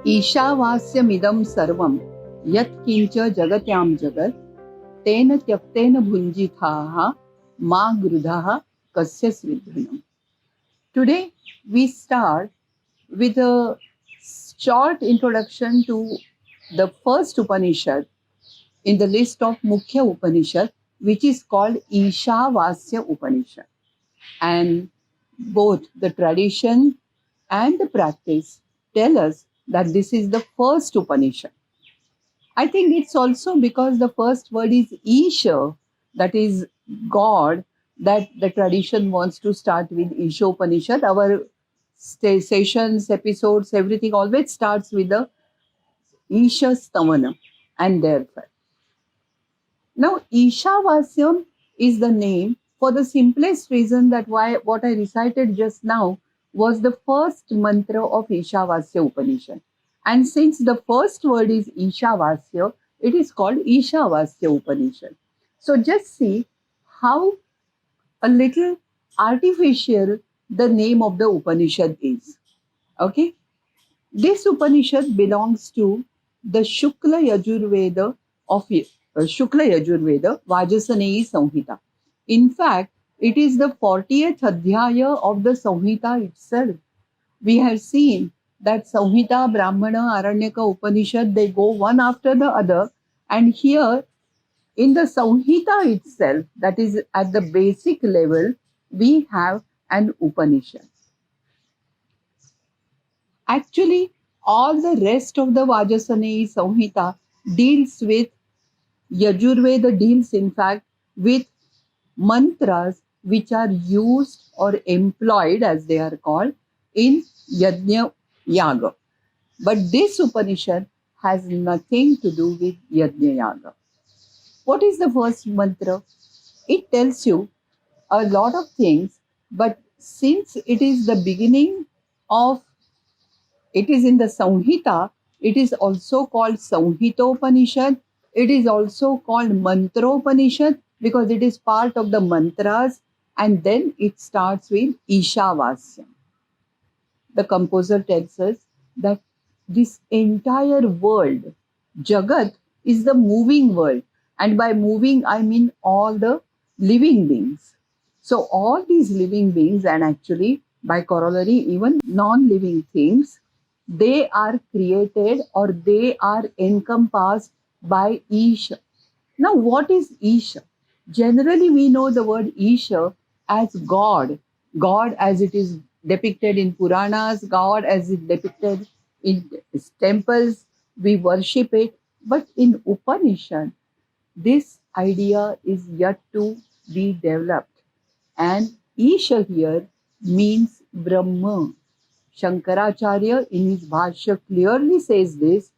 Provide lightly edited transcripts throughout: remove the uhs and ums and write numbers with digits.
ईशावास्य मिदं सर्वं यत्किंच जगत्यां जगत् तेन त्यक्तेन भुञ्जिताः मा गृधः कस्य स्विद्धुनम्. Today we start with a short introduction to the first Upanishad in the list of Mukhya Upanishad, which is called Ishavasya Upanishad. And both the tradition and the practice tell us that this is the first Upanishad. I think it's also because the first word is Isha, that is God, that the tradition wants to start with Isha Upanishad. Our sessions, episodes, everything always starts with the Isha Stavana and therefore. Now, Ishavasyam is the name for the simplest reason that why what I recited just now was the first mantra of Ishavasya Upanishad. And since the first word is Ishavasya, it is called Ishavasya Upanishad. So just see how a little artificial the name of the Upanishad is. Okay? This Upanishad belongs to the Shukla Yajurveda of Shukla Yajurveda, Vajasaneyi Samhita. In fact, it is the 40th adhyaya of the Samhita itself. We have seen that Samhita, Brahmana, Aranyaka, Upanishad, they go one after the other. And here in the Samhita itself, that is at the basic level, we have an Upanishad. Actually, all the rest of the Vajasaneyi Samhita deals with, Yajurveda deals in fact with mantras which are used or employed as they are called in Yajna Yaga. But this Upanishad has nothing to do with Yajna Yaga. What is the first mantra? It tells you a lot of things, but since it is the beginning of, it is in the Samhita, it is also called Samhitopanishad. It is also called Mantropanishad because it is part of the mantras, and then it starts with Ishavasya. The composer tells us that this entire world, jagat, is the moving world. And by moving, I mean all the living beings. So all these living beings, and actually by corollary, even non-living things, they are created or they are encompassed by Isha. Now, what is Isha? Generally, we know the word Isha as God, God as it is depicted in Puranas, God as it depicted in temples, we worship it. But in Upanishad, this idea is yet to be developed. And Isha here means Brahma. Shankaracharya in his Bhashya clearly says this,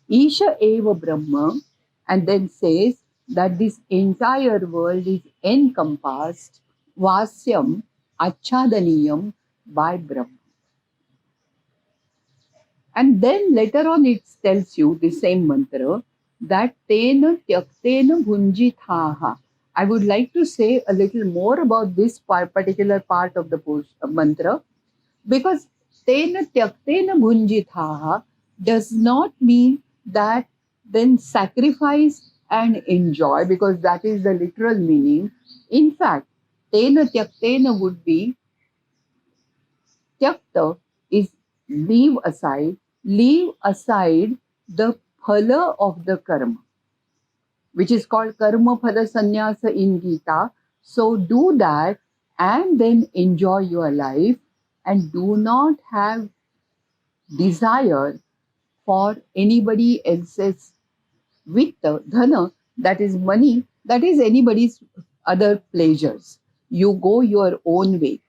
Isha eva Brahma, and then says that this entire world is encompassed, Vasyam, Achadaniyam, by Brahma. And then later on it tells you the same mantra that Tena Tyaktena Bhunjithaha. I would like to say a little more about this particular part of the mantra because Tena Tyaktena Bhunjithaha does not mean that then sacrifice and enjoy, because that is the literal meaning. In fact, Tena Tyaktena would be, Tyakta is leave aside the phala of the karma, which is called karma phala sannyasa in Gita. So do that and then enjoy your life and do not have desire for anybody else's vitta, dhana, that is money, that is anybody's other pleasures. You go your own way.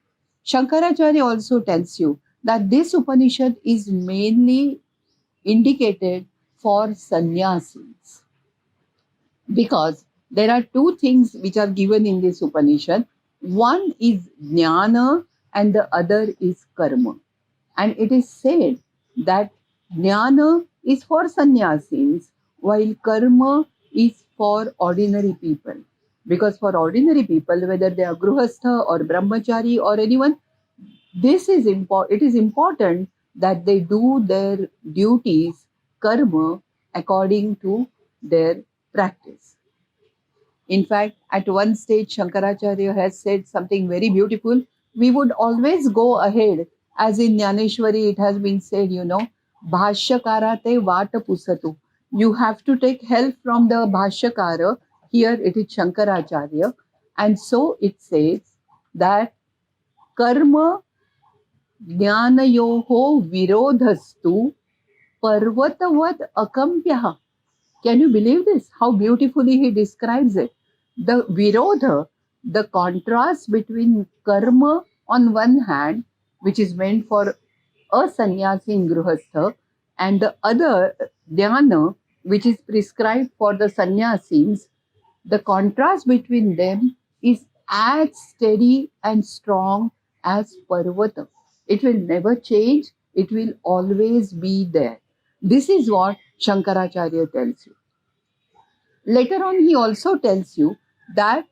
Shankaracharya also tells you that this Upanishad is mainly indicated for sannyasis because there are two things which are given in this Upanishad. One is Jnana and the other is Karma. And it is said that Jnana is for sannyasis while Karma is for ordinary people. Because for ordinary people, whether they are Gruhastha or Brahmachari or anyone, this is it is important that they do their duties, karma, according to their practice. In fact, at one stage, Shankaracharya has said something very beautiful. We would always go ahead, as in Jnaneshwari, it has been said, Bhashyakara te vata pusatu. You have to take help from the Bhashyakara. Here it is Shankaracharya. And so it says that karma jnanayoho virodhastu parvatavat akampyaha. Can you believe this? How beautifully he describes it. The virodha, the contrast between karma on one hand, which is meant for a sannyasi in grihastha, and the other dhyana, which is prescribed for the sannyasis, the contrast between them is as steady and strong as Parvata. It will never change, it will always be there. This is what Shankaracharya tells you. Later on, he also tells you that,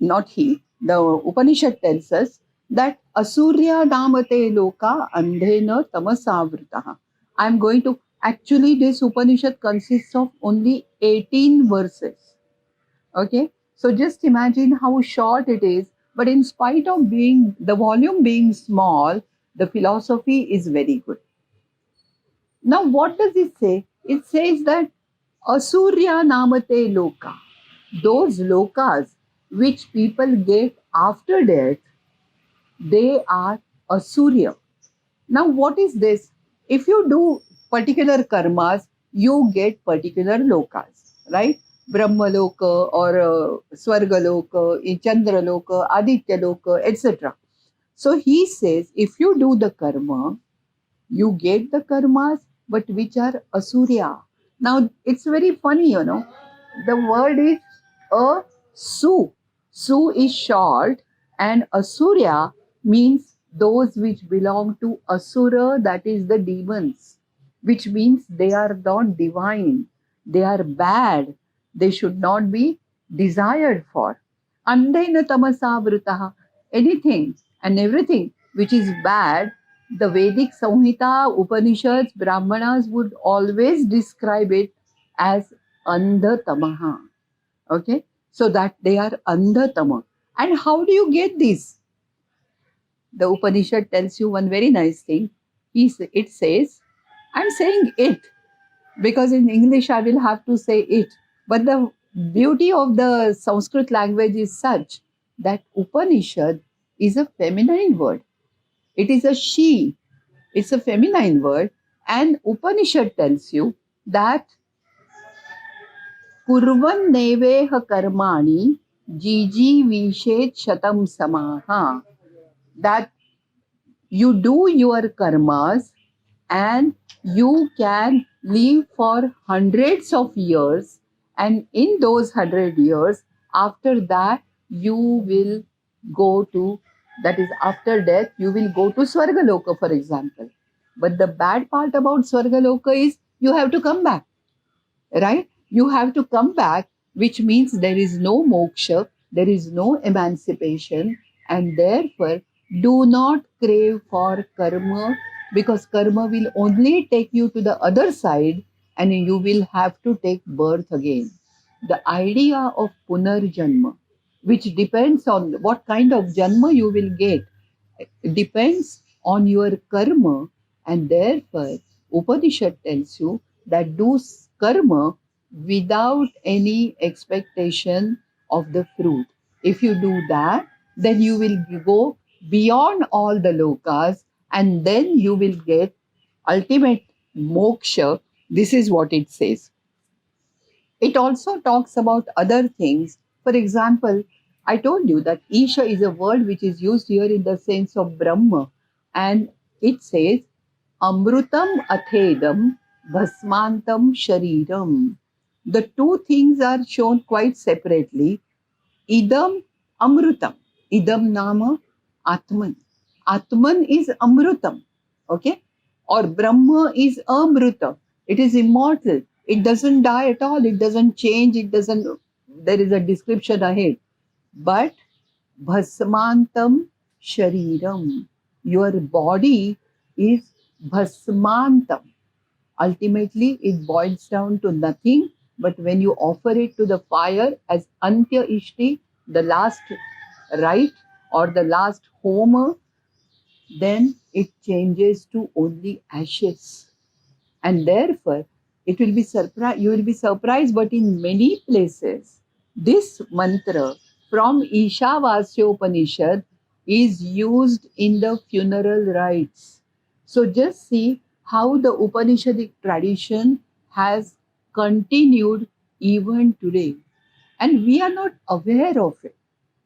not he, the Upanishad tells us that Asurya Namate Loka Andhena Tamasavritaha. I am going to, actually, this Upanishad consists of only 18 verses. Okay, so just imagine how short it is, but in spite of being the volume being small, the philosophy is very good. Now, what does it say? It says that Asurya Namate Loka, those lokas which people get after death, they are Asurya. Now, what is this? If you do particular karmas, you get particular lokas, right? Brahma loka or Swarga loka, Chandra loka, Aditya loka, etc. So he says, if you do the karma, you get the karmas, but which are asurya. Now it's very funny, The word is a su. Su is short, and asurya means those which belong to asura, that is the demons, which means they are not divine, they are bad, they should not be desired for. Andena tamasa vritaha, anything and everything which is bad, the Vedic Samhita, Upanishads, Brahmanas would always describe it as andhatamaha. Okay, so that they are andhatama. And how do you get this? The Upanishad tells you one very nice thing. It says, I'm saying it because in English I will have to say it. But the beauty of the Sanskrit language is such that Upanishad is a feminine word. It is a she, it's a feminine word. And Upanishad tells you that Kurvan neveha karmani jiji vishet shatam samaha. That you do your karmas and you can live for hundreds of years, and in those 100 years after that you will go to, that is after death you will go to Swargaloka, for example. But the bad part about Swargaloka is you have to come back, right? You have to come back, which means there is no moksha, there is no emancipation, and therefore do not crave for karma, because karma will only take you to the other side and you will have to take birth again. The idea of punarjanma, which depends on what kind of janma you will get, depends on your karma, and therefore Upanishad tells you that do karma without any expectation of the fruit. If you do that, then you will go beyond all the lokas, and then you will get ultimate moksha. This is what it says. It also talks about other things. For example, I told you that Isha is a word which is used here in the sense of Brahma, and it says Amrutam Athedam Bhasmantam Shariram. The two things are shown quite separately. Idam Amrutam. Idam Nama Atman. Atman is Amrutam. Okay? Or Brahma is Amruta. It is immortal. It doesn't die at all. It doesn't change. It doesn't. There is a description ahead. But Bhasmantam Shariram. Your body is bhasmantam. Ultimately, it boils down to nothing, but when you offer it to the fire as Antya Ishti, the last rite or the last homa, then it changes to only ashes. And therefore, it will be surprised. You will be surprised, but in many places, this mantra from Ishavasya Upanishad is used in the funeral rites. So just see how the Upanishadic tradition has continued even today, and we are not aware of it.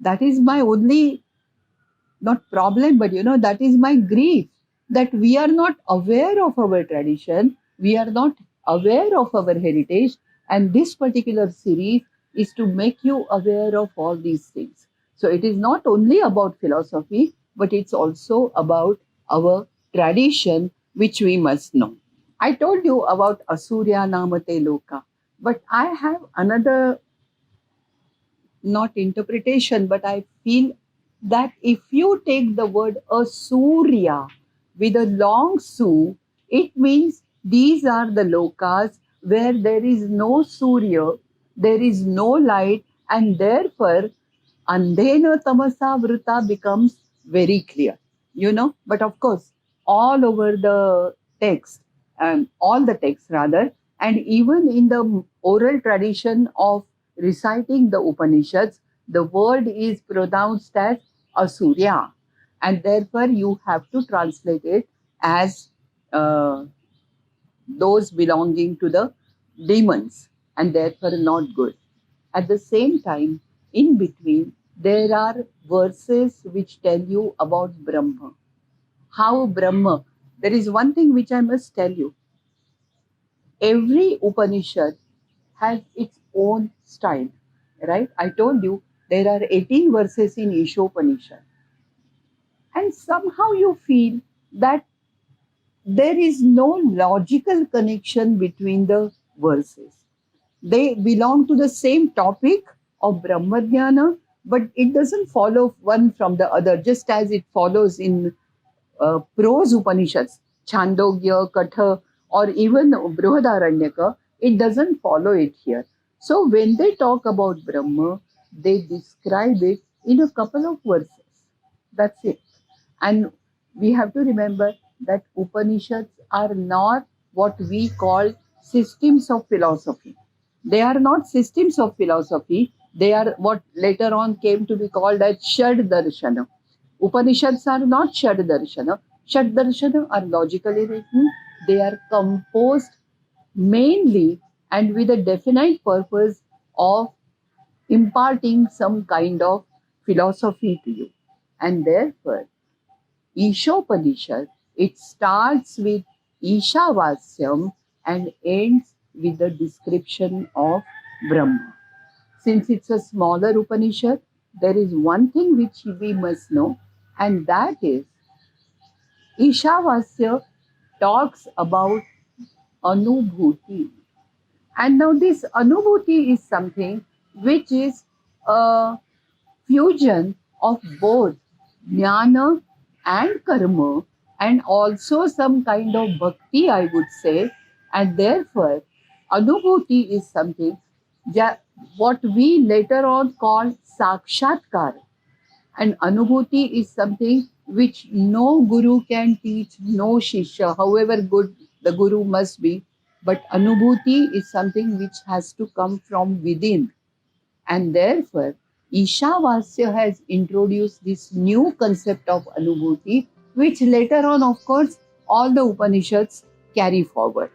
That is my only, not problem, but that is my grief, that we are not aware of our tradition, we are not aware of our heritage, and this particular series is to make you aware of all these things. So it is not only about philosophy, but it's also about our tradition, which we must know. I told you about Asurya Namate Loka, but I have another, not interpretation, but I feel that if you take the word Asurya with a long su, it means these are the lokas where there is no Surya, there is no light, and therefore Andhena Tamasa Vrita becomes very clear, But of course, all over the text, all the texts rather, and even in the oral tradition of reciting the Upanishads, the word is pronounced as Asurya, and therefore you have to translate it as those belonging to the demons, and therefore not good. At the same time, in between, there are verses which tell you about Brahma. How Brahma, there is one thing which I must tell you. Every Upanishad has its own style, right? I told you there are 18 verses in Ishopanishad. And somehow you feel that there is no logical connection between the verses. They belong to the same topic of Brahmadhyana, but it doesn't follow one from the other, just as it follows in prose Upanishads, Chandogya, Katha, or even Brihadaranyaka. It doesn't follow it here. So when they talk about Brahma, they describe it in a couple of verses. That's it. And we have to remember that Upanishads are not what we call systems of philosophy. They are not systems of philosophy. They are what later on came to be called as Shad Darshana. Upanishads are not Shad Darshana. Shad Darshana are logically written. They are composed mainly and with a definite purpose of imparting some kind of philosophy to you. And therefore, Ishopanishad, it starts with Ishavasyam and ends with the description of Brahma. Since it's a smaller Upanishad, there is one thing which we must know, and that is Ishavasya talks about Anubhuti. And now this Anubhuti is something which is a fusion of both jnana and karma, and also some kind of bhakti, I would say. And therefore, Anubhuti is something what we later on call sakshatkar. And Anubhuti is something which no guru can teach, no shishya, however good the guru must be. But Anubhuti is something which has to come from within, and therefore, Ishavasya has introduced this new concept of Anubhuti, which later on, of course, all the Upanishads carry forward.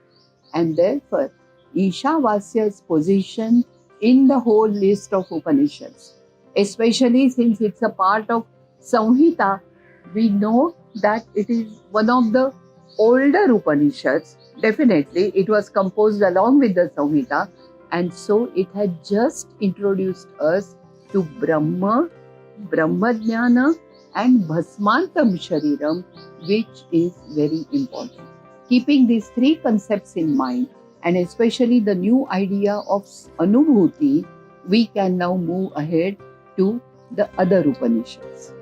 And therefore, Ishavasya's position in the whole list of Upanishads, especially since it's a part of Samhita, we know that it is one of the older Upanishads. Definitely, it was composed along with the Samhita, and so it had just introduced us to Brahma, Brahmadhyana, and Bhasmantam Shariram, which is very important. Keeping these three concepts in mind, and especially the new idea of Anubhuti, we can now move ahead to the other Upanishads.